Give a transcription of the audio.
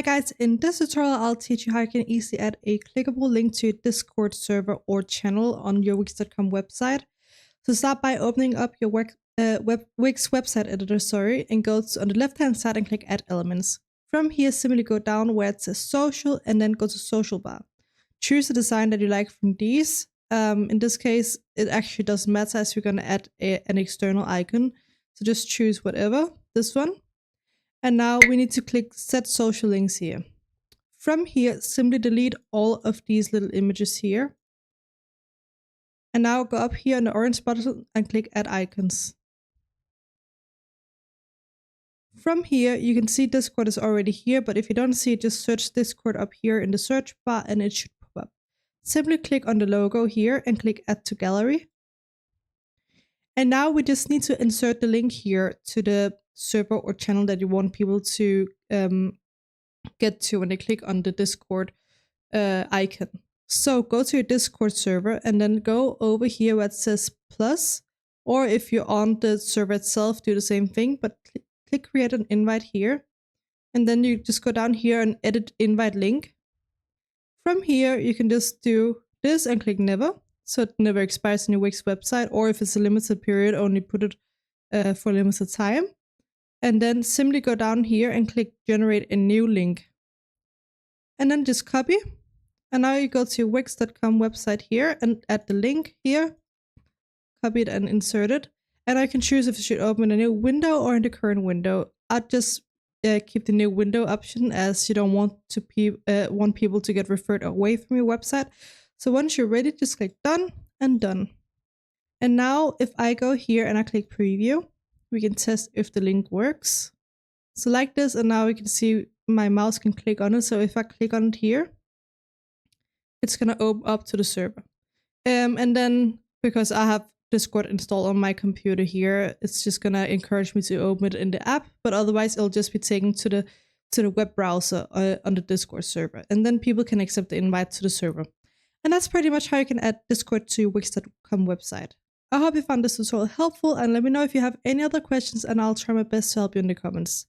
Hi guys, in this tutorial I'll teach you how you can easily add a clickable link to your Discord server or channel on your Wix.com website. So start by opening up your Wix website editor, and go on the left hand side and click Add Elements. From here, simply go down where it says Social and then go to Social Bar. Choose a design that you like from these. In this case, it actually doesn't matter as we're going to add an external icon. So just choose whatever, this one. And now we need to click Set Social Links here. From here, simply delete all of these little images here. And now go up here on the orange button and click Add Icons. From here, you can see Discord is already here, but if you don't see it, just search Discord up here in the search bar and it should pop up. Simply click on the logo here and click Add to Gallery. And now we just need to insert the link here to the server or channel that you want people to get to when they click on the Discord icon. So go to your Discord server and then go over here where it says plus, or if you're on the server itself, do the same thing, but click create an invite here. And then you just go down here and edit invite link. From here, you can just do this and click never. So it never expires on your Wix website, or if it's a limited period, only put it for a limited time. And then simply go down here and click generate a new link. And then just copy. And now you go to your Wix.com website here and add the link here. Copy it and insert it. And I can choose if you should open a new window or in the current window. I'll just keep the new window option as you don't want people to get referred away from your website. So once you're ready, just click done and done. And now if I go here and I click preview, we can test if the link works. Select this and now we can see my mouse can click on it. So if I click on it here, it's going to open up to the server. And then because I have Discord installed on my computer here, it's just going to encourage me to open it in the app, but otherwise it'll just be taken to the web browser on the Discord server. And then people can accept the invite to the server. And that's pretty much how you can add Discord to your Wix.com website. I hope you found this tutorial helpful, and let me know if you have any other questions and I'll try my best to help you in the comments.